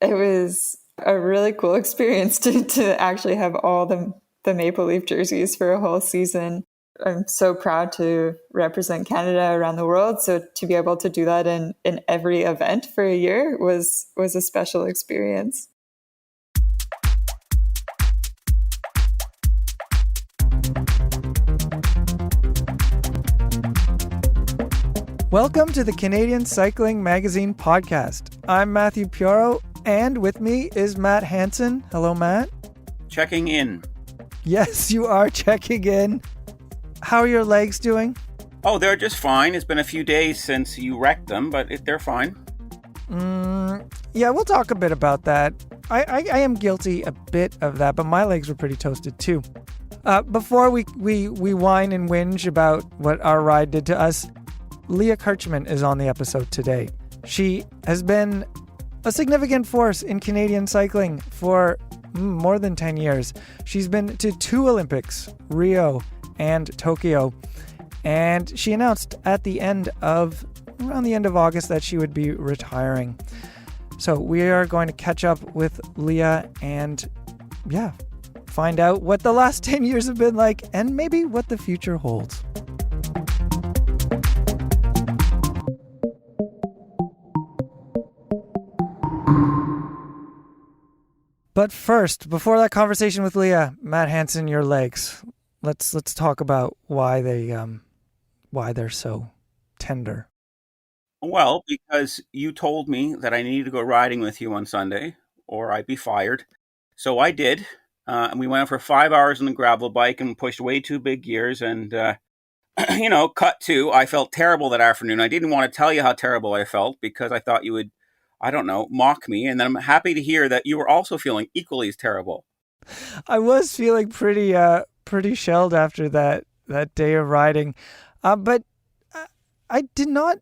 it was a really cool experience to actually have all the Maple Leaf jerseys for a whole season. I'm so proud to represent Canada around the world. So to be able to do that in every event for a year was a special experience. Welcome to the Canadian Cycling Magazine podcast. I'm Matthew Pioro, and with me is Matt Hansen. Hello, Matt. Checking in. Yes, you are checking in. How are your legs doing? Oh, they're just fine. It's been a few days since you wrecked them, but they're fine. Yeah, we'll talk a bit about that. I am guilty a bit of that, but my legs were pretty toasted too. Before we whine and whinge about what our ride did to us, Leah Kirchmann is on the episode today. She has been a significant force in Canadian cycling for more than 10 years. She's been to 2 Olympics, Rio and Tokyo, and she announced around the end of August that she would be retiring. So we are going to catch up with Leah and, find out what the last 10 years have been like and maybe what the future holds. But first, before that conversation with Leah, Matt Hansen, your legs. Let's talk about why they're so tender. Well, because you told me that I needed to go riding with you on Sunday, or I'd be fired. So I did, and we went out for 5 hours on the gravel bike and pushed way too big gears. And cut to, I felt terrible that afternoon. I didn't want to tell you how terrible I felt because I thought you would, mock me. And then I'm happy to hear that you were also feeling equally as terrible. I was feeling pretty shelled after that day of riding. But I did not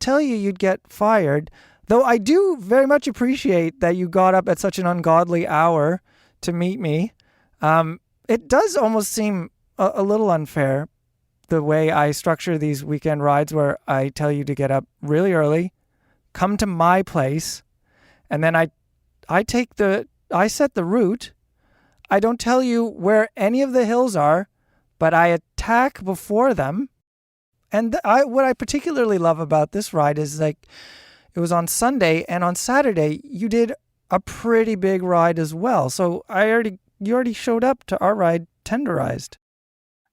tell you you'd get fired, though I do very much appreciate that you got up at such an ungodly hour to meet me. It does almost seem a little unfair, the way I structure these weekend rides where I tell you to get up really early, come to my place, and then I set the route. I don't tell you where any of the hills are, but I attack before them. And what I particularly love about this ride is it was on Sunday, and on Saturday you did a pretty big ride as well. So you already showed up to our ride tenderized.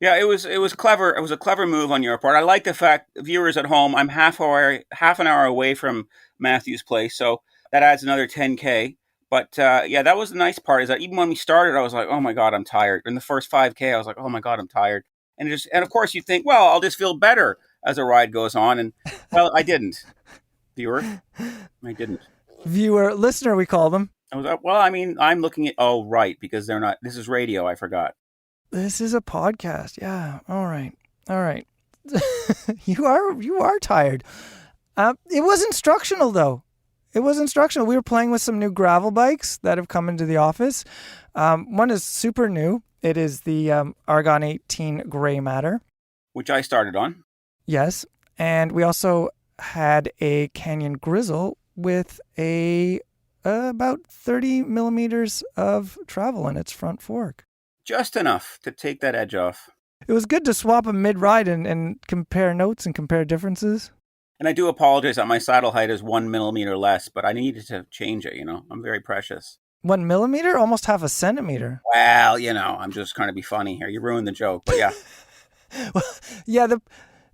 Yeah, it was clever. It was a clever move on your part. I like the fact, viewers at home, I'm half an hour away from Matthew's place, so that adds another 10K. But that was the nice part, is that even when we started, I was like, oh my God, I'm tired. In the first 5K, I was like, oh my God, I'm tired. And of course you think, well, I'll just feel better as the ride goes on. And well, I didn't. Viewer, I didn't. Viewer, listener, we call them. I was like, well, I'm looking at, oh, right, because they're not, this is radio, I forgot. This is a podcast. Yeah. All right. You are tired. It was instructional, though. It was instructional. We were playing with some new gravel bikes that have come into the office. One is super new. It is the Argon 18 Gray Matter, which I started on. Yes. And we also had a Canyon Grizzle with about 30 millimeters of travel in its front fork. Just enough to take that edge off. It was good to swap a mid-ride and compare notes and compare differences. And I do apologize that my saddle height is 1 millimeter less, but I needed to change it, I'm very precious. 1 millimeter? Almost half a centimeter. Well, I'm just trying to be funny here. You ruined the joke, but yeah. Well, yeah,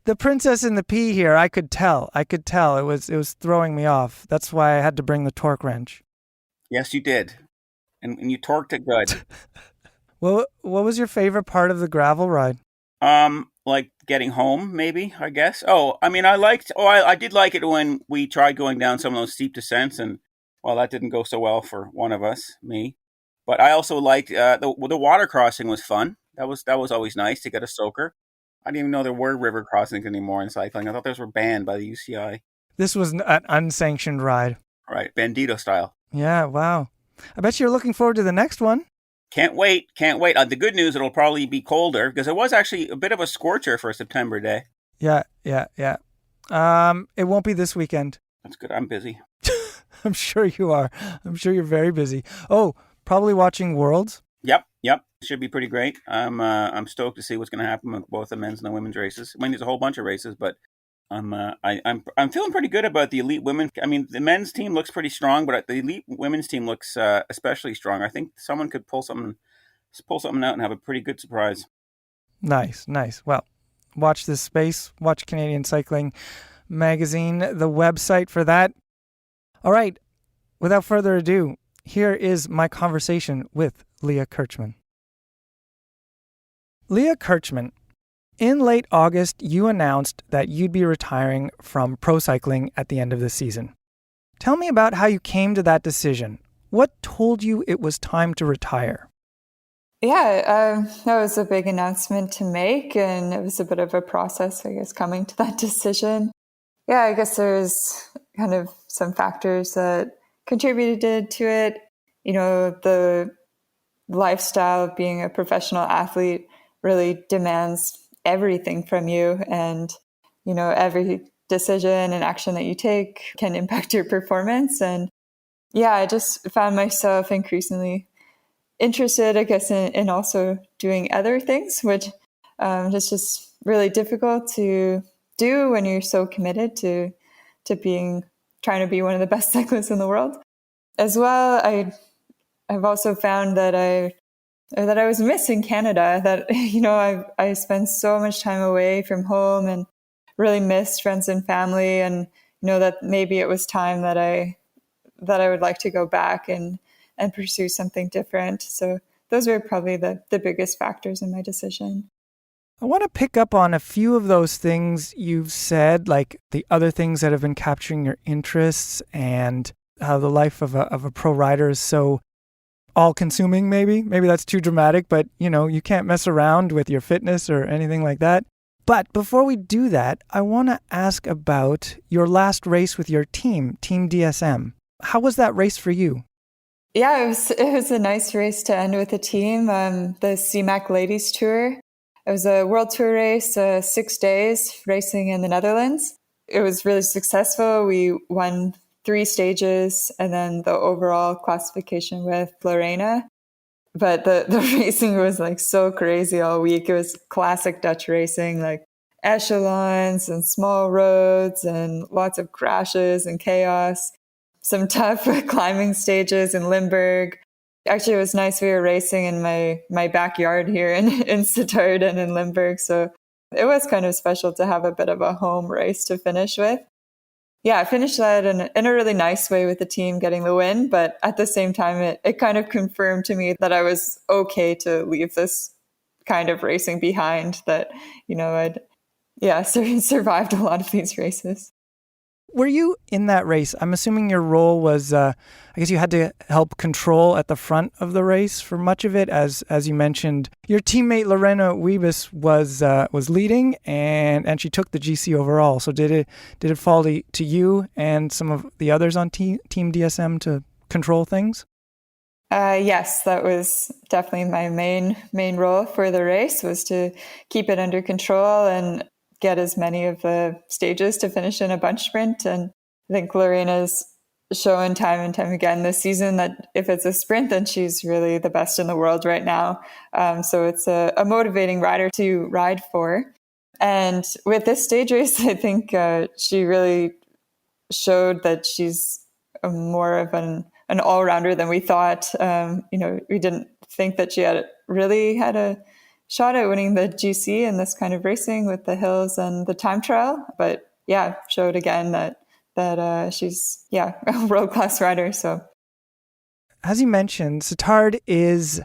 the princess in the pea here, I could tell. It was throwing me off. That's why I had to bring the torque wrench. Yes, you did. And you torqued it good. Well, what was your favorite part of the gravel ride? Like getting home, maybe, I guess. I did like it when we tried going down some of those steep descents, and well, that didn't go so well for one of us, me. But I also liked the water crossing was fun. That was always nice to get a soaker. I didn't even know there were river crossings anymore in cycling. I thought those were banned by the UCI. This was an unsanctioned ride. Right, Bandito style. Yeah, wow. I bet you're looking forward to the next one. Can't wait. The good news, it'll probably be colder, because it was actually a bit of a scorcher for a September day. Yeah. It won't be this weekend. That's good. I'm busy. I'm sure you are. I'm sure you're very busy. Oh, probably watching Worlds. Yep. Should be pretty great. I'm stoked to see what's going to happen with both the men's and the women's races. I mean, there's a whole bunch of races, but I'm feeling pretty good about the elite women. I mean, the men's team looks pretty strong, but the elite women's team looks especially strong. I think someone could pull something out and have a pretty good surprise. Nice. Well, watch this space. Watch Canadian Cycling Magazine, the website for that. All right. Without further ado, here is my conversation with Leah Kirchmann. Leah Kirchmann, in late August, you announced that you'd be retiring from pro cycling at the end of the season. Tell me about how you came to that decision. What told you it was time to retire? Yeah, that was a big announcement to make, and it was a bit of a process, I guess, coming to that decision. Yeah, I guess there's kind of some factors that contributed to it. You know, the lifestyle of being a professional athlete really demands everything from you. And, you know, every decision and action that you take can impact your performance. And yeah, I just found myself increasingly interested, I guess, in also doing other things, which is just really difficult to do when you're so committed to trying to be one of the best cyclists in the world. As well, I've also found that I was missing Canada, that, you know, I spent so much time away from home and really missed friends and family, and, you know, that maybe it was time that I would like to go back and pursue something different. So those were probably the biggest factors in my decision. I want to pick up on a few of those things you've said, like the other things that have been capturing your interests and how the life of a pro rider is so all-consuming, maybe. Maybe that's too dramatic, but, you know, you can't mess around with your fitness or anything like that. But before we do that, I want to ask about your last race with your team, Team DSM. How was that race for you? Yeah, it was a nice race to end with the team. The CMAC Ladies Tour. It was a world tour race, 6 days racing in the Netherlands. It was really successful. We won 3 stages and then the overall classification with Lorena. But the racing was like so crazy all week. It was classic Dutch racing, like echelons and small roads and lots of crashes and chaos. Some tough climbing stages in Limburg. Actually, it was nice. We were racing in my backyard here in Sittard and in Limburg. So it was kind of special to have a bit of a home race to finish with. Yeah, I finished that in a really nice way with the team getting the win. But at the same time, it kind of confirmed to me that I was okay to leave this kind of racing behind, that, you know, I'd survived a lot of these races. Were you in that race? I'm assuming your role was, I guess you had to help control at the front of the race for much of it. As you mentioned, your teammate Lorena Wiebes was leading, and she took the GC overall. So did it fall to you and some of the others on Team DSM to control things? Yes, that was definitely my main role for the race, was to keep it under control and get as many of the stages to finish in a bunch sprint. And I think Lorena's shown time and time again this season that if it's a sprint, then she's really the best in the world right now. So it's a motivating rider to ride for. And with this stage race, I think she really showed that she's more of an all-rounder than we thought. We didn't think that she really had a shot at winning the GC in this kind of racing with the hills and the time trial. But yeah, showed again that she's a world-class rider. So, as you mentioned, Sittard is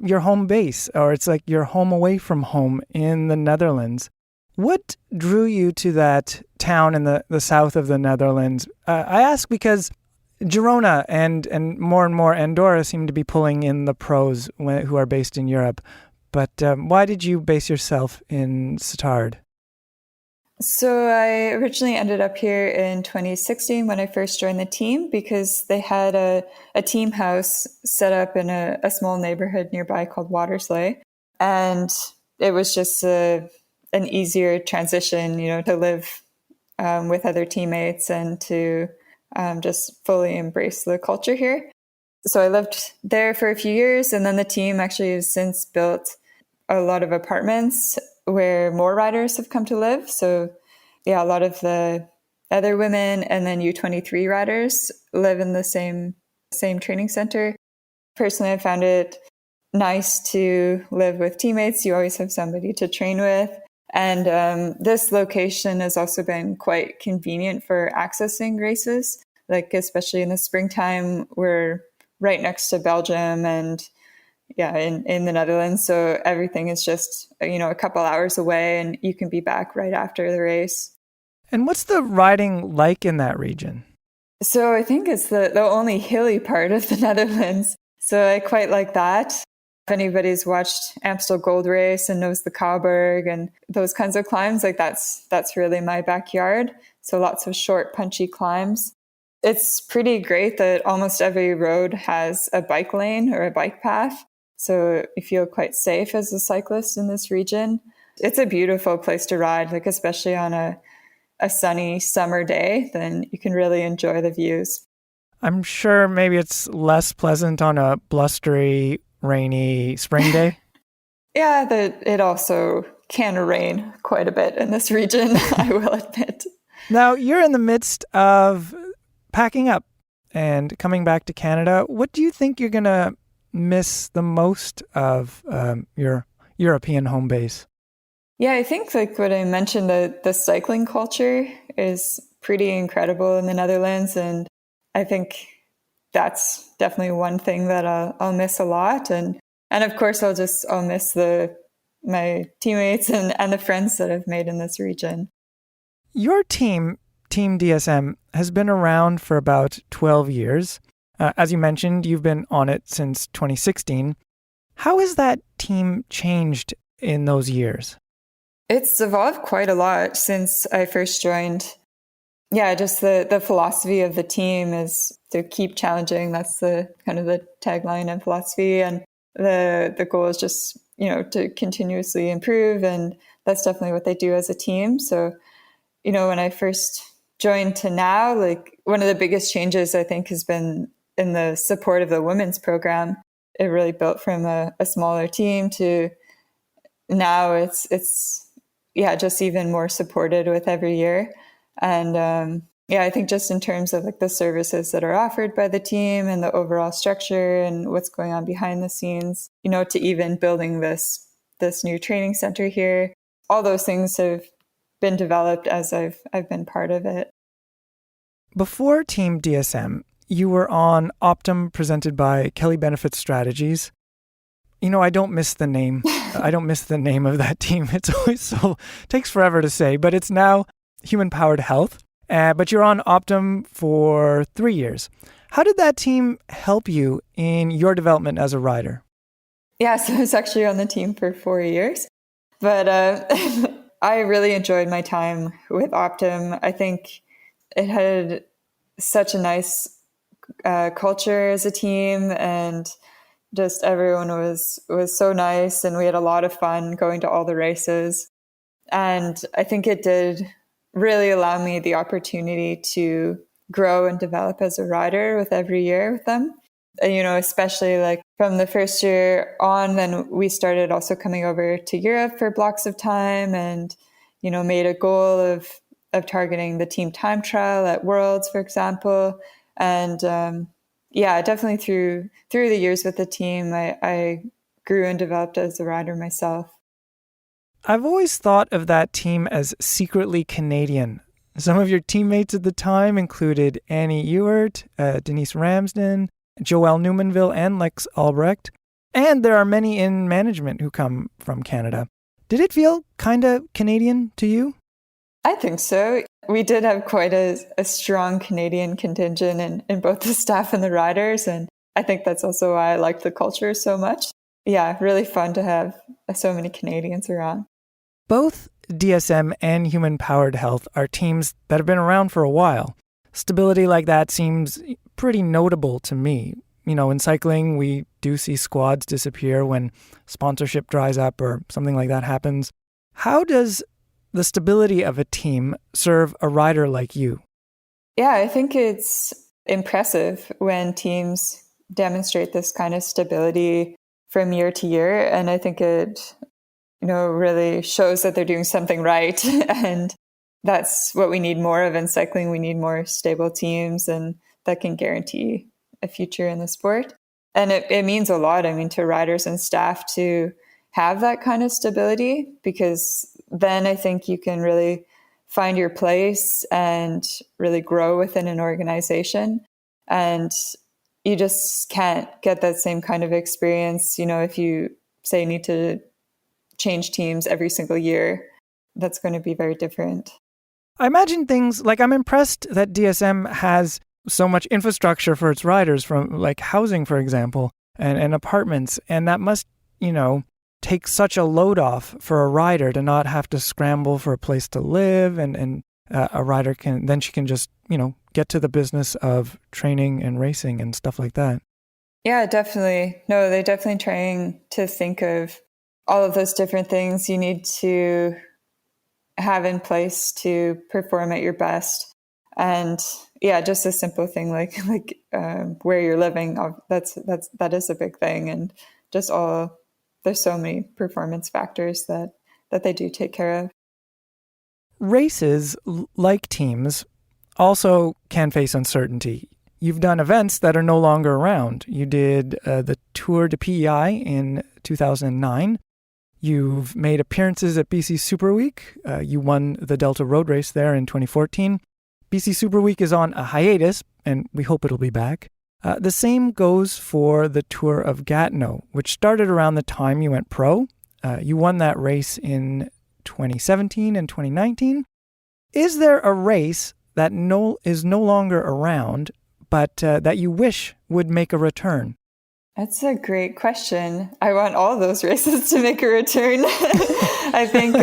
your home base, or it's like your home away from home in the Netherlands. What drew you to that town in the south of the Netherlands? I ask because Girona and more Andorra seem to be pulling in the pros who are based in Europe. But why did you base yourself in Sittard? So I originally ended up here in 2016 when I first joined the team, because they had a team house set up in a small neighborhood nearby called Watersley. And it was just an easier transition, to live with other teammates and to just fully embrace the culture here. So I lived there for a few years, and then the team actually has since built a lot of apartments where more riders have come to live. So yeah, a lot of the other women and then U23 riders live in the same training center. Personally, I found it nice to live with teammates. You always have somebody to train with. And this location has also been quite convenient for accessing races, like especially in the springtime. We're right next to Belgium and in the Netherlands. So everything is just, a couple hours away and you can be back right after the race. And what's the riding like in that region? So I think it's the only hilly part of the Netherlands. So I quite like that. If anybody's watched Amstel Gold Race and knows the Kouwberg and those kinds of climbs, like that's really my backyard. So lots of short, punchy climbs. It's pretty great that almost every road has a bike lane or a bike path. So you feel quite safe as a cyclist in this region. It's a beautiful place to ride, like especially on a sunny summer day, then you can really enjoy the views. I'm sure maybe it's less pleasant on a blustery, rainy spring day. Yeah, it also can rain quite a bit in this region, I will admit. Now, you're in the midst of packing up and coming back to Canada. What do you think you're going to miss the most of your European home base? Yeah, I think like what I mentioned, the cycling culture is pretty incredible in the Netherlands. And I think that's definitely one thing that I'll miss a lot. And of course, I'll miss my teammates and the friends that I've made in this region. Your team, Team DSM, has been around for about 12 years. As you mentioned, you've been on it since 2016. How has that team changed in those years? It's evolved quite a lot since I first joined. Yeah, just the philosophy of the team is to keep challenging. That's the kind of the tagline and philosophy. And the goal is just, to continuously improve. And that's definitely what they do as a team. So, when I first joined to now, like one of the biggest changes I think has been in the support of the women's program. It really built from a smaller team to now it's just even more supported with every year. And I think just in terms of like the services that are offered by the team and the overall structure and what's going on behind the scenes, to even building this new training center here, all those things have been developed as I've been part of it. Before Team DSM, you were on Optum presented by Kelly Benefit Strategies. I don't miss the name. I don't miss the name of that team. It's always takes forever to say, but it's now Human Powered Health. But you're on Optum for 3 years. How did that team help you in your development as a rider? Yeah, so I was actually on the team for 4 years, but I really enjoyed my time with Optum. I think it had such a nice culture as a team, and just everyone was so nice, and we had a lot of fun going to all the races. And I think it did really allow me the opportunity to grow and develop as a rider with every year with them. Especially like from the first year on, then we started also coming over to Europe for blocks of time and, made a goal of targeting the team time trial at Worlds, for example. And definitely through the years with the team, I grew and developed as a rider myself. I've always thought of that team as secretly Canadian. Some of your teammates at the time included Annie Ewert, Denise Ramsden, Joelle Newmanville, and Lex Albrecht. And there are many in management who come from Canada. Did it feel kind of Canadian to you? I think so. We did have quite a strong Canadian contingent in both the staff and the riders. And I think that's also why I liked the culture so much. Yeah, really fun to have so many Canadians around. Both DSM and Human Powered Health are teams that have been around for a while. Stability like that seems pretty notable to me. In cycling, we do see squads disappear when sponsorship dries up or something like that happens. How does the stability of a team serve a rider like you? Yeah, I think it's impressive when teams demonstrate this kind of stability from year to year. And I think it, really shows that they're doing something right. And that's what we need more of in cycling. We need more stable teams and that can guarantee a future in the sport. And it means a lot, to riders and staff to have that kind of stability, because then I think you can really find your place and really grow within an organization. And you just can't get that same kind of experience, if you say need to change teams every single year. That's going to be very different. I imagine things like, I'm impressed that DSM has so much infrastructure for its riders, from like housing, for example, and apartments. And that must, take such a load off for a rider to not have to scramble for a place to live. And a rider can just, get to the business of training and racing and stuff like that. Yeah, definitely. No, they're definitely trying to think of all of those different things you need to have in place to perform at your best. And yeah, just a simple thing like where you're living, that is a big thing. And just there's so many performance factors that they do take care of. Races, like teams, also can face uncertainty. You've done events that are no longer around. You did the Tour de PEI in 2009. You've made appearances at BC Super Week. You won the Delta Road Race there in 2014. BC Super Week is on a hiatus, and we hope it'll be back. The same goes for the Tour of Gatineau, which started around the time you went pro. You won that race in 2017 and 2019. Is there a race that is no longer around, but that you wish would make a return? That's a great question. I want all those races to make a return. I think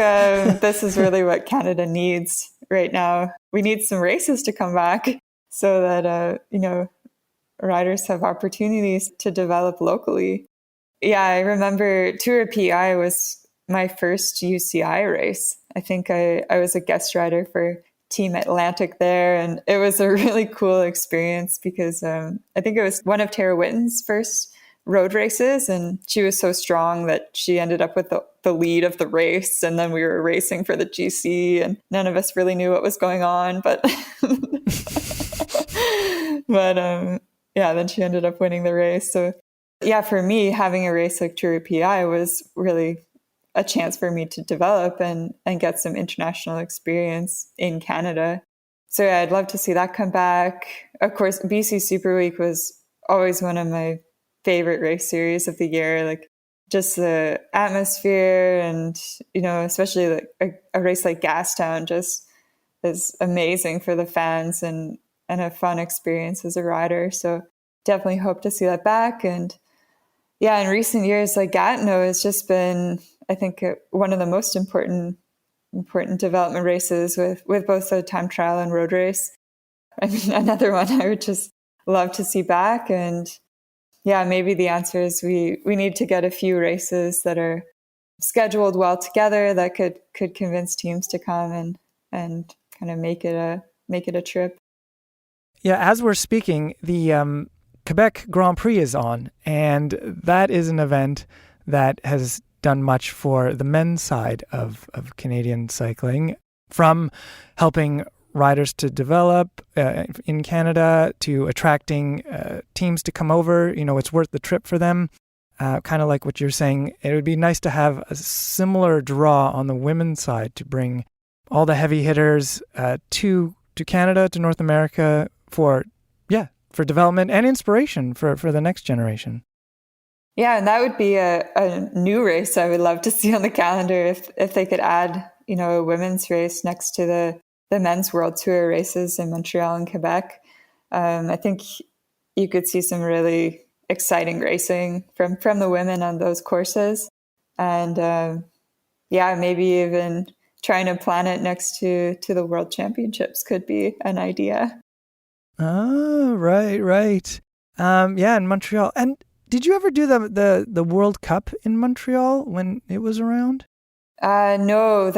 this is really what Canada needs right now. We need some races to come back so that, riders have opportunities to develop locally. Yeah, I remember Tour of PEI was my first UCI race. I think I was a guest rider for Team Atlantic there, and it was a really cool experience because I think it was one of Tara Whitten's first road races, and she was so strong that she ended up with the lead of the race, and then we were racing for the GC, and none of us really knew what was going on, but then she ended up winning the race. So yeah, for me, having a race like Tour of PEI was really a chance for me to develop and get some international experience in Canada. So yeah, I'd love to see that come back. Of course, BC Super Week was always one of my favorite race series of the year. Like just the atmosphere and, especially like a race like Gastown just is amazing for the fans and a fun experience as a rider. So definitely hope to see that back. And yeah, in recent years, like Gatineau has just been, I think, one of the most important development races with both the time trial and road race. Another one I would just love to see back. And yeah, maybe the answer is we need to get a few races that are scheduled well together that could convince teams to come and kind of make it a trip. Yeah, as we're speaking, the Quebec Grand Prix is on, and that is an event that has done much for the men's side of Canadian cycling, from helping riders to develop in Canada to attracting teams to come over. It's worth the trip for them. Kind of like what you're saying, it would be nice to have a similar draw on the women's side to bring all the heavy hitters to Canada, to North America for development and inspiration for the next generation. Yeah, and that would be a new race I would love to see on the calendar if they could add, a women's race next to the men's World Tour races in Montreal and Quebec. I think you could see some really exciting racing from the women on those courses. And maybe even trying to plan it next to the World Championships could be an idea. Oh, right. In Montreal. And did you ever do the World Cup in Montreal when it was around? No,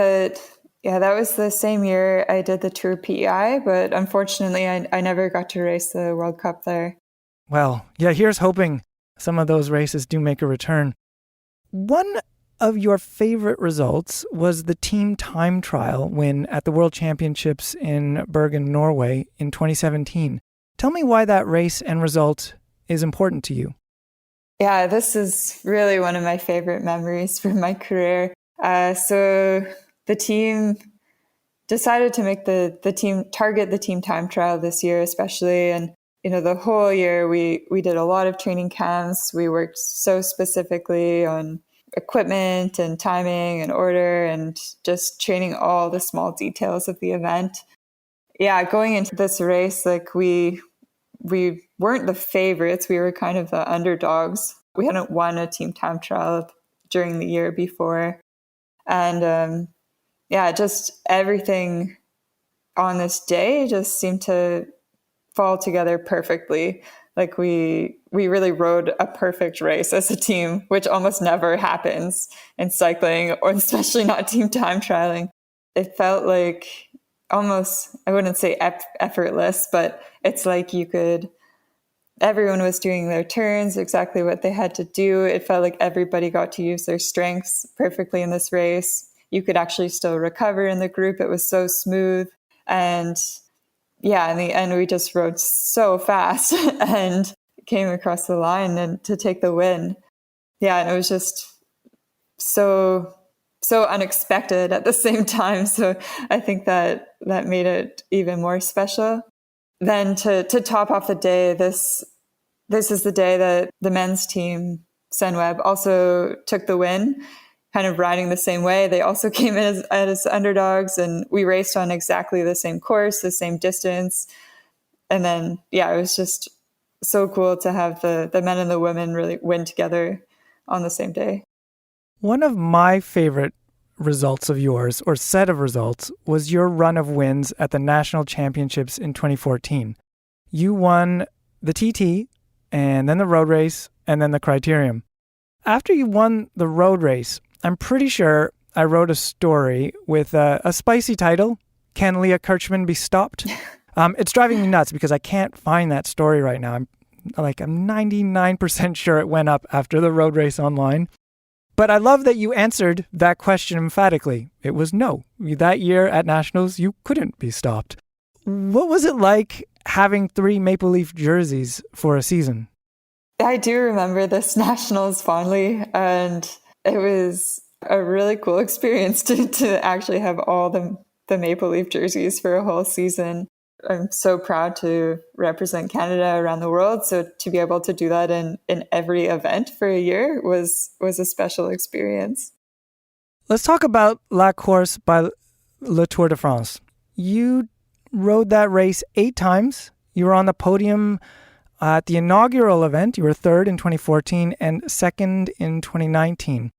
Yeah, that was the same year I did the Tour PEI, but unfortunately I never got to race the World Cup there. Well, yeah, here's hoping some of those races do make a return. One of your favorite results was the team time trial win at the World Championships in Bergen, Norway in 2017. Tell me why that race and result is important to you. Yeah, this is really one of my favorite memories from my career. So the team decided to make the team target the team time trial this year, especially. And, the whole year we did a lot of training camps. We worked so specifically on equipment and timing and order and just training all the small details of the event. Yeah, going into this race, like we weren't the favorites. We were kind of the underdogs. We hadn't won a team time trial during the year before. And just everything on this day just seemed to fall together perfectly. Like we really rode a perfect race as a team, which almost never happens in cycling, or especially not team time trialing. It felt like almost, I wouldn't say effortless, but it's like everyone was doing their turns, exactly what they had to do. It felt like everybody got to use their strengths perfectly in this race. You could actually still recover in the group. It was so smooth. And yeah, in the end, we just rode so fast and came across the line and to take the win. Yeah, and it was just so unexpected at the same time. So I think that made it even more special. Then to top off the day, this is the day that the men's team, Sunweb, also took the win, kind of riding the same way. They also came in as underdogs, and we raced on exactly the same course, the same distance. And then, yeah, it was just so cool to have the men and the women really win together on the same day. One of my favorite results of yours, or set of results, was your run of wins at the National Championships in 2014. You won the TT, and then the road race, and then the criterium. After you won the road race, I'm pretty sure I wrote a story with a spicy title, Can Leah Kirchmann Be Stopped? It's driving me nuts because I can't find that story right now. I'm 99% sure it went up after the road race online. But I love that you answered that question emphatically. It was no. That year at Nationals, you couldn't be stopped. What was it like having 3 Maple Leaf jerseys for a season? I do remember this Nationals fondly, and it was a really cool experience to actually have all the Maple Leaf jerseys for a whole season. I'm so proud to represent Canada around the world. So to be able to do that in every event for a year was a special experience. Let's talk about La Course by Le Tour de France. You rode that race 8 times. You were on the podium at the inaugural event. You were 3rd in 2014 and 2nd in 2019.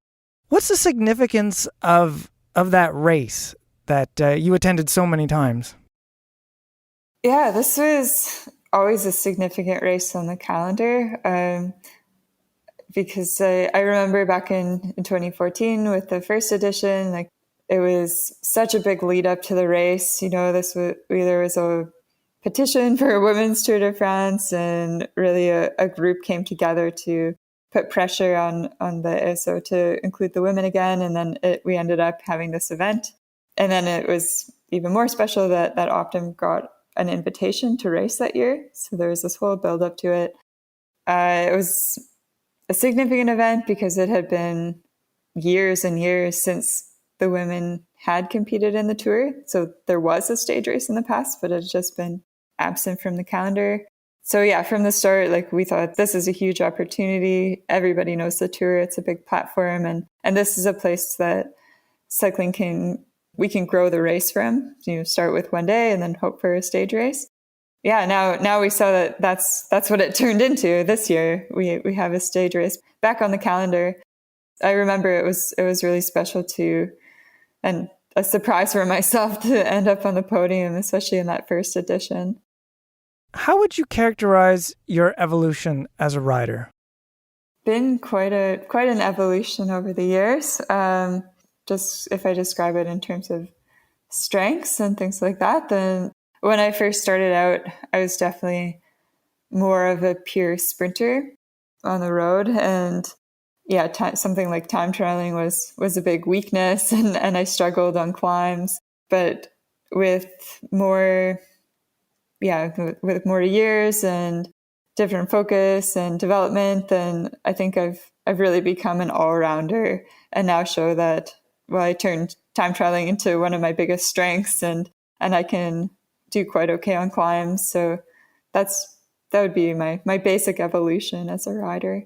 What's the significance of that race that you attended so many times? Yeah, this was always a significant race on the calendar because I remember back in 2014 with the first edition, like it was such a big lead up to the race. There was a petition for a women's Tour de France, and really a group came together to put pressure on the ISO to include the women again. And then we ended up having this event. And then it was even more special that Optum got an invitation to race that year. So there was this whole build up to it. It was a significant event because it had been years and years since the women had competed in the Tour. So there was a stage race in the past, but it had just been absent from the calendar. So yeah, from the start, we thought this is a huge opportunity. Everybody knows the Tour. It's a big platform. And this is a place that cycling we can grow the race from. Start with one day and then hope for a stage race. Yeah, now we saw that that's what it turned into this year. We have a stage race back on the calendar. I remember it was really special too, and a surprise for myself to end up on the podium, especially in that first edition. How would you characterize your evolution as a rider? Been quite an evolution over the years. Just if I describe it in terms of strengths and things like that. Then when I first started out, I was definitely more of a pure sprinter on the road. And yeah, something like time trialing was a big weakness, and I struggled on climbs. But with more, with more years and different focus and development, then I think I've really become an all-rounder, and now show that, well, I turned time trialing into one of my biggest strengths, and I can do quite okay on climbs. So that would be my basic evolution as a rider.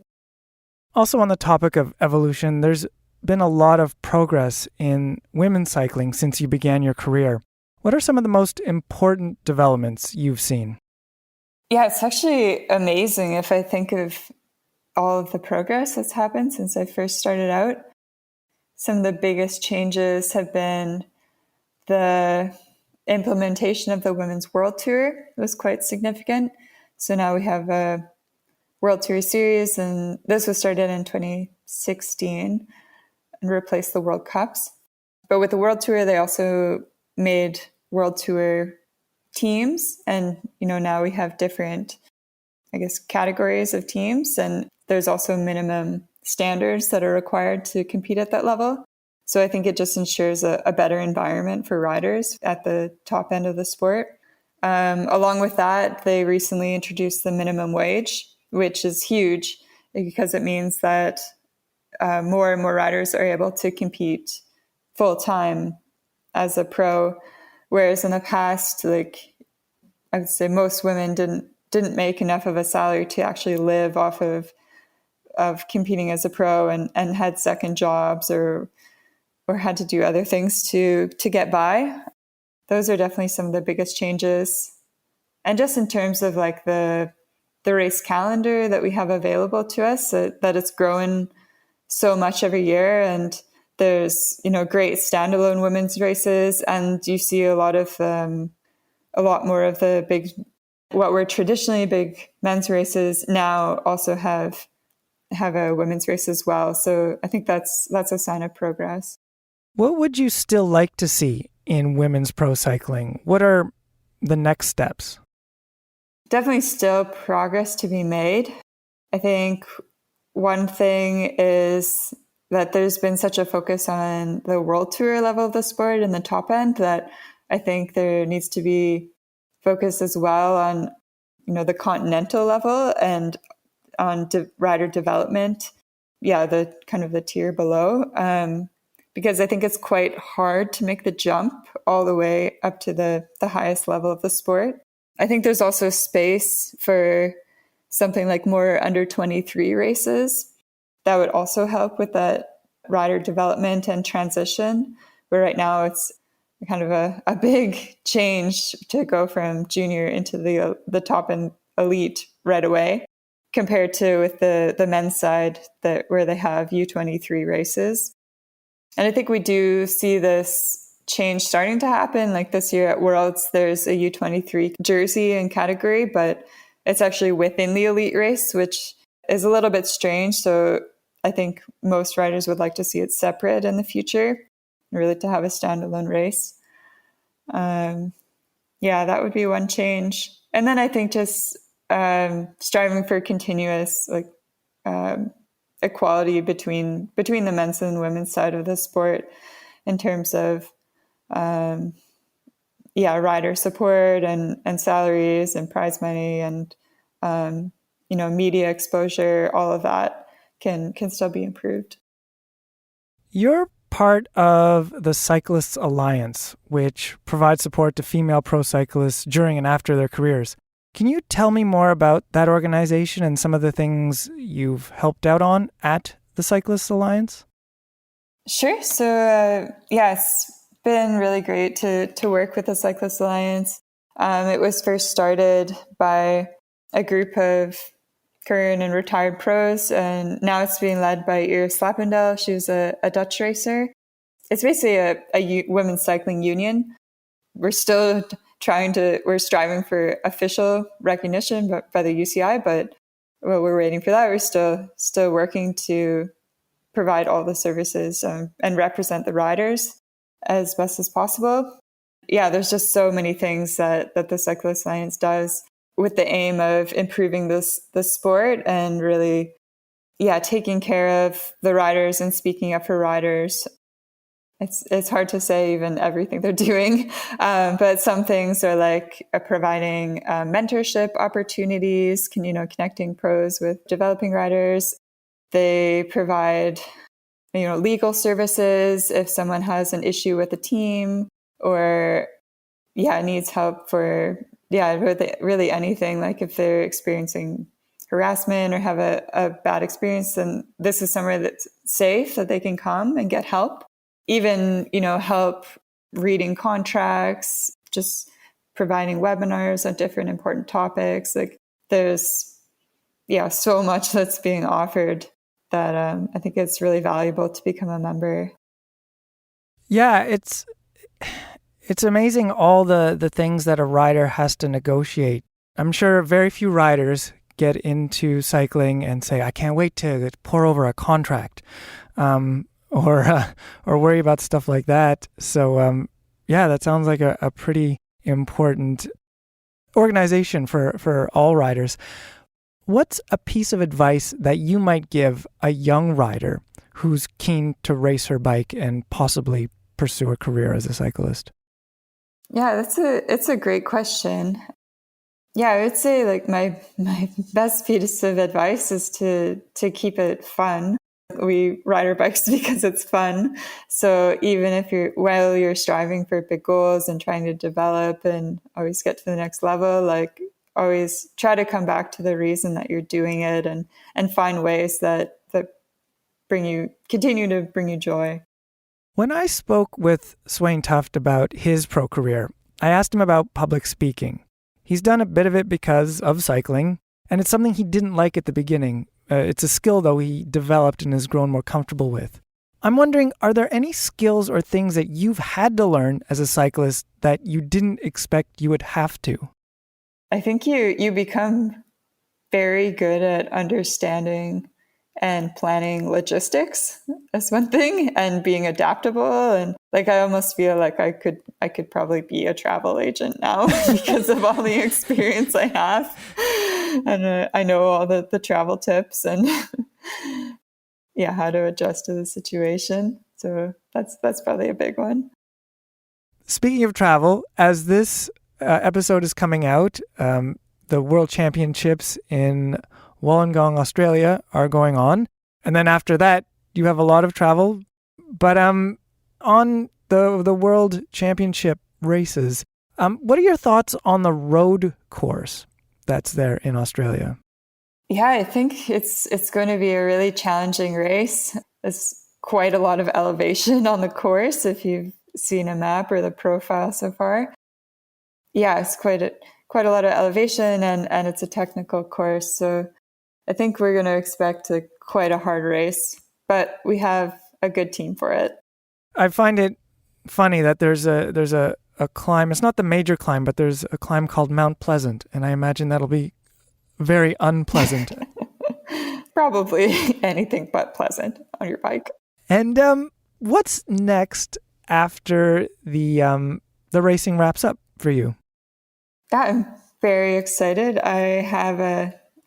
Also, on the topic of evolution, there's been a lot of progress in women's cycling since you began your career. What are some of the most important developments you've seen? Yeah, it's actually amazing if I think of all of the progress that's happened since I first started out. Some of the biggest changes have been the implementation of the Women's World Tour. It was quite significant. So now we have a World Tour series, and this was started in 2016 and replaced the World Cups. But with the World Tour, they also made World Tour teams, and now we have different, I guess, categories of teams, and there's also minimum standards that are required to compete at that level. So I think it just ensures a better environment for riders at the top end of the sport. Along with that, they recently introduced the minimum wage, which is huge because it means that more and more riders are able to compete full time as a pro, whereas in the past, like I would say, most women didn't make enough of a salary to actually live off of competing as a pro, and had second jobs or had to do other things to get by. Those are definitely some of the biggest changes. And just in terms of like the race calendar that we have available to us, that it's growing so much every year, and there's great standalone women's races, and you see a lot more of the big, what were traditionally big men's races now also have a women's race as well. So I think that's a sign of progress. What would you still like to see in women's pro cycling? What are the next steps? Definitely still progress to be made. I think one thing is that there's been such a focus on the World Tour level of the sport and the top end that I think there needs to be focus as well on, the continental level and on rider development. Yeah, the kind of the tier below. Because I think it's quite hard to make the jump all the way up to the highest level of the sport. I think there's also space for something like more under 23 races that would also help with that rider development and transition, where right now it's kind of a big change to go from junior into the top and elite right away, compared to with the men's side where they have U23 races. And I think we do see this change starting to happen. Like this year at Worlds, there's a U23 jersey and category, but it's actually within the elite race, which is a little bit strange. So I think most riders would like to see it separate in the future, really to have a standalone race. That would be one change. And then I think just striving for continuous equality between the men's and women's side of the sport in terms of rider support and salaries and prize money and media exposure. All of that can still be improved. You're part of the Cyclists Alliance, which provides support to female pro cyclists during and after their careers. Can you tell me more about that organization and some of the things you've helped out on at the Cyclists Alliance? Sure. So, it's been really great to work with the Cyclists Alliance. It was first started by a group of current and retired pros, and now it's being led by Iris Slappendel. She was a Dutch racer. It's basically a women's cycling union. We're still we're striving for official recognition by the UCI, but while we're waiting for that, we're still working to provide all the services and represent the riders as best as possible. yeah, there's just so many things that the Cyclist Alliance does with the aim of improving the sport and really, yeah, taking care of the riders and speaking up for riders. It's hard to say even everything they're doing, but some things are like providing mentorship opportunities, connecting pros with developing riders. They provide, legal services if someone has an issue with a team or, needs help for, really anything. Like if they're experiencing harassment or have a bad experience, then this is somewhere that's safe that they can come and get help. Even, help reading contracts, just providing webinars on different important topics. Like there's, so much that's being offered that I think it's really valuable to become a member. Yeah, it's amazing all the things that a rider has to negotiate. I'm sure very few riders get into cycling and say, I can't wait to pour over a contract. Or worry about stuff like that. So, that sounds like a pretty important organization for all riders. What's a piece of advice that you might give a young rider who's keen to race her bike and possibly pursue a career as a cyclist? Yeah, it's a great question. Yeah, I would say like my best piece of advice is to keep it fun. We ride our bikes because it's fun. So even if while you're striving for big goals and trying to develop and always get to the next level, like always try to come back to the reason that you're doing it and find ways that continue to bring you joy. When I spoke with Swain Tuft about his pro career, I asked him about public speaking. He's done a bit of it because of cycling, and it's something he didn't like at the beginning. It's a skill, though, he developed and has grown more comfortable with. I'm wondering, are there any skills or things that you've had to learn as a cyclist that you didn't expect you would have to? I think you become very good at understanding and planning logistics as one thing and being adaptable. And like, I almost feel like I could probably be a travel agent now because of all the experience I have. And I know all the travel tips and how to adjust to the situation. So that's probably a big one. Speaking of travel, as this episode is coming out, the World Championships in Wollongong, Australia are going on. And then after that, you have a lot of travel. But on the World Championship races, what are your thoughts on the road course that's there in Australia? Yeah, I think it's going to be a really challenging race. There's quite a lot of elevation on the course if you've seen a map or the profile so far. Yeah, it's quite a lot of elevation and it's a technical course. So I think we're going to expect quite a hard race, but we have a good team for it. I find it funny that there's a climb. It's not the major climb, but there's a climb called Mount Pleasant, and I imagine that'll be very unpleasant. Probably anything but pleasant on your bike. And what's next after the racing wraps up for you? Yeah, I'm very excited. I have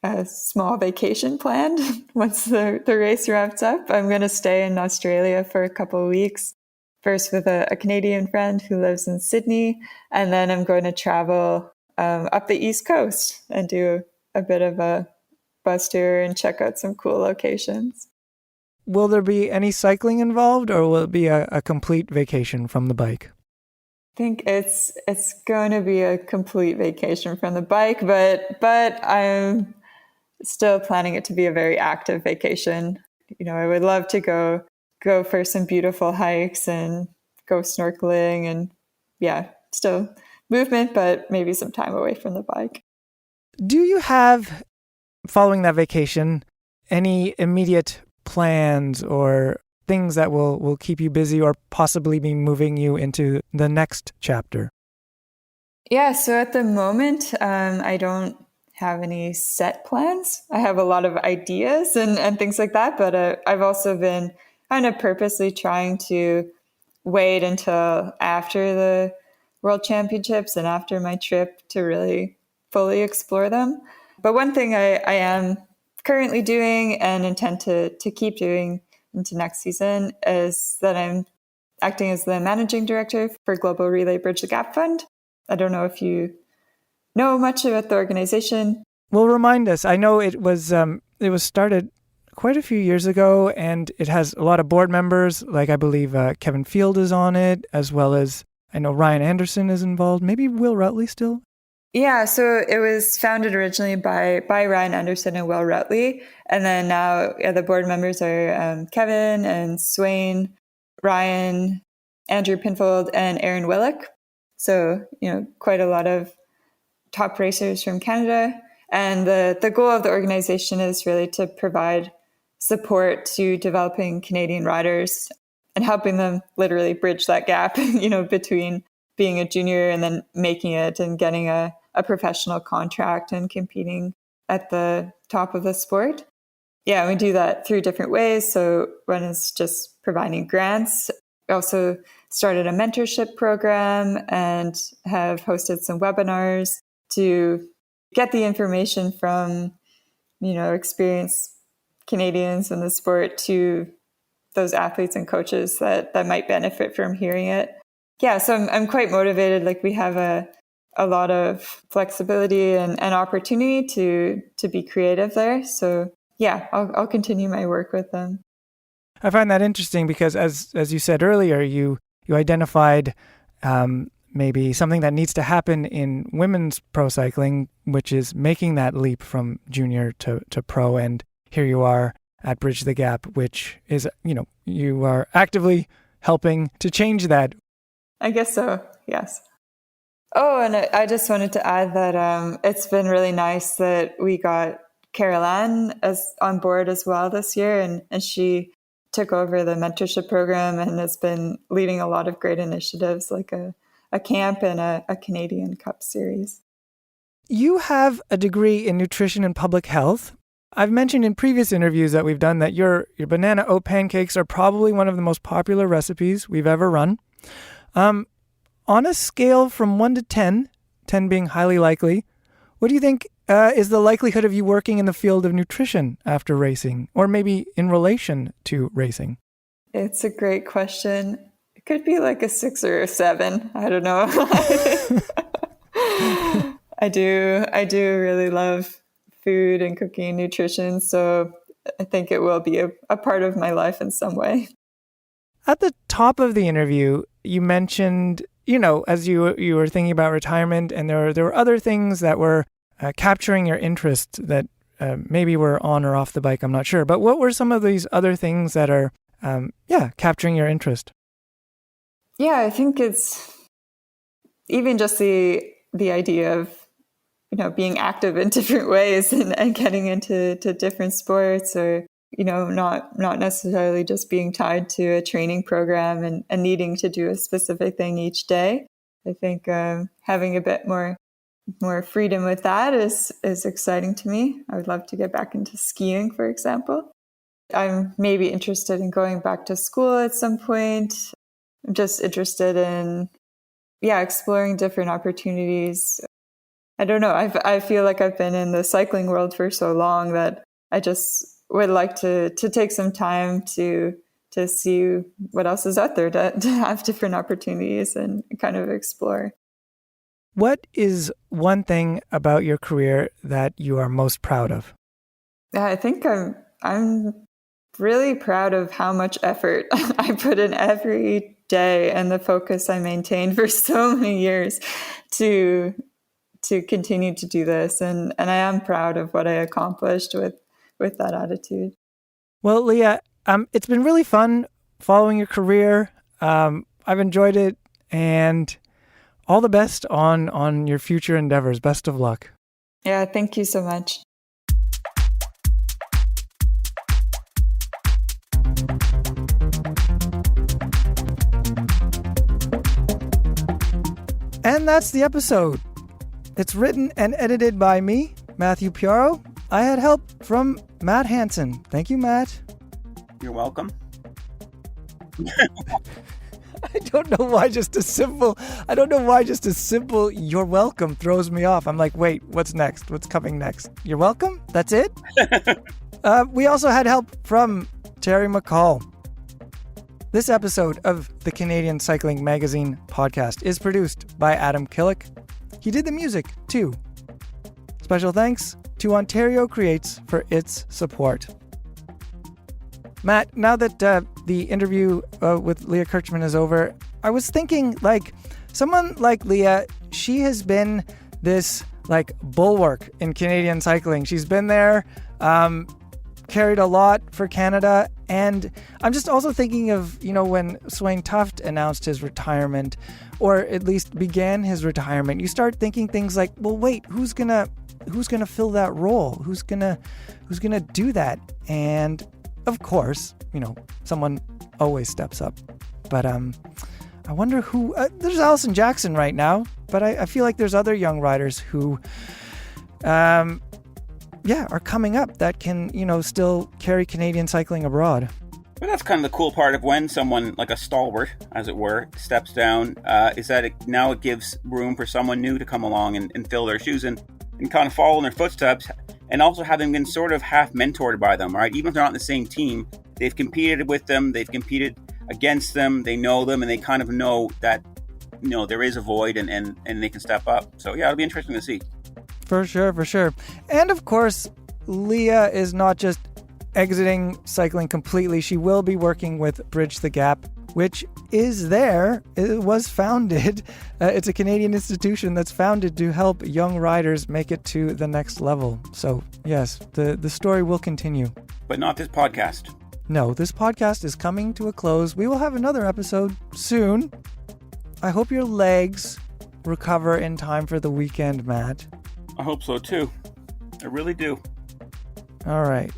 a small vacation planned once the race wraps up. I'm going to stay in Australia for a couple of weeks, first with a Canadian friend who lives in Sydney, and then I'm going to travel up the East Coast and do a bit of a bus tour and check out some cool locations. Will there be any cycling involved, or will it be a complete vacation from the bike? I think it's going to be a complete vacation from the bike, but I'm still planning it to be a very active vacation. I would love to go for some beautiful hikes and go snorkeling and still movement, but maybe some time away from the bike. Do you have, following that vacation, any immediate plans or things that will keep you busy or possibly be moving you into the next chapter? Yeah, so at the moment, I don't have any set plans. I have a lot of ideas and things like that, but I've also been kind of purposely trying to wait until after World Championships and after my trip to really fully explore them. But one thing I am currently doing and intend to keep doing into next season is that I'm acting as the managing director for Global Relay Bridge the Gap Fund. I don't know if you know much about the organization. Well, remind us. I know it was started quite a few years ago, and it has a lot of board members. Like I believe Kevin Field is on it, as well as I know Ryan Anderson is involved. Maybe Will Rutley still. Yeah, so it was founded originally by Ryan Anderson and Will Rutley, and then now the board members are Kevin and Swain, Ryan, Andrew Pinfold, and Aaron Willick. So quite a lot of top racers from Canada. And the goal of the organization is really to provide support to developing Canadian riders and helping them literally bridge that gap, between being a junior and then making it and getting a professional contract and competing at the top of the sport. Yeah, we do that through different ways. So one is just providing grants. We also started a mentorship program and have hosted some webinars to get the information from, experienced Canadians in the sport to those athletes and coaches that might benefit from hearing it. Yeah, so I'm quite motivated. Like we have a lot of flexibility and opportunity to be creative there. So yeah, I'll continue my work with them. I find that interesting because as you said earlier, you identified maybe something that needs to happen in women's pro cycling, which is making that leap from junior to pro. And here you are at Bridge the Gap, which is, you are actively helping to change that. I guess so, yes. Oh, and I just wanted to add that it's been really nice that we got Carol Ann on board as well this year, and she took over the mentorship program and has been leading a lot of great initiatives like a camp and a Canadian Cup series. You have a degree in nutrition and public health. I've mentioned in previous interviews that we've done that your banana oat pancakes are probably one of the most popular recipes we've ever run. On a scale from 1 to 10, 10 being highly likely, what do you think is the likelihood of you working in the field of nutrition after racing, or maybe in relation to racing? It's a great question. It could be like a 6 or a 7. I don't know. I do really love food and cooking and nutrition, so I think it will be a part of my life in some way. At the top of the interview, you mentioned, as you were thinking about retirement, and there were other things that were capturing your interest that maybe were on or off the bike, I'm not sure. But what were some of these other things that are, capturing your interest? Yeah, I think it's even just the idea of, being active in different ways and getting into different sports, or, not necessarily just being tied to a training program and needing to do a specific thing each day. I think having a bit more freedom with that is exciting to me. I would love to get back into skiing, for example. I'm maybe interested in going back to school at some point. I'm just interested in, exploring different opportunities. I don't know. I feel like I've been in the cycling world for so long that I just would like to take some time to see what else is out there, to have different opportunities and kind of explore. What is one thing about your career that you are most proud of? I think I'm really proud of how much effort I put in every day and the focus I maintained for so many years to continue to do this. And I am proud of what I accomplished with that attitude. Well, Leah, it's been really fun following your career. I've enjoyed it, and all the best on your future endeavors. Best of luck. Yeah, thank you so much. And that's the episode. It's written and edited by me, Matthew Piaro. I had help from Matt Hansen. Thank you, Matt. You're welcome. I don't know why just a simple "you're welcome" throws me off. I'm like, wait, what's next? What's coming next? You're welcome? That's it? We also had help from Terry McCall. This episode of the Canadian Cycling Magazine podcast is produced by Adam Killick. He did the music, too. Special thanks to Ontario Creates for its support. Matt, now that the interview with Leah Kirchmann is over, I was thinking, like, someone like Leah, she has been this, like, bulwark in Canadian cycling. She's been there, carried a lot for Canada, and I'm just also thinking of, you know, when Swain Tuft announced his retirement, or at least began his retirement, you start thinking things like, well, wait, who's gonna fill that role? Who's gonna do that? And of course, you know, someone always steps up. But I wonder who. There's Allison Jackson right now, but I feel like there's other young riders who, are coming up that can, you know, still carry Canadian cycling abroad. But that's kind of the cool part of when someone like a stalwart, as it were, steps down, is that it gives room for someone new to come along and fill their shoes and kind of follow in their footsteps. And also having been sort of half mentored by them, right? Even if they're not in the same team, they've competed with them, they've competed against them, they know them, and they kind of know that, you know, there is a void and they can step up. So yeah, it'll be interesting to see. For sure. And of course, Leah is not just exiting cycling completely. She will be working with Bridge the Gap, which is there. It was founded. It's a Canadian institution that's founded to help young riders make it to the next level. So yes, the story will continue. But not this podcast. No, this podcast is coming to a close. We will have another episode soon. I hope your legs recover in time for the weekend, Matt. I hope so too. I really do. All right.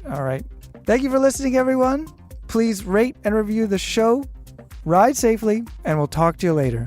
Thank you for listening, everyone. Please rate and review the show. Ride safely, and we'll talk to you later.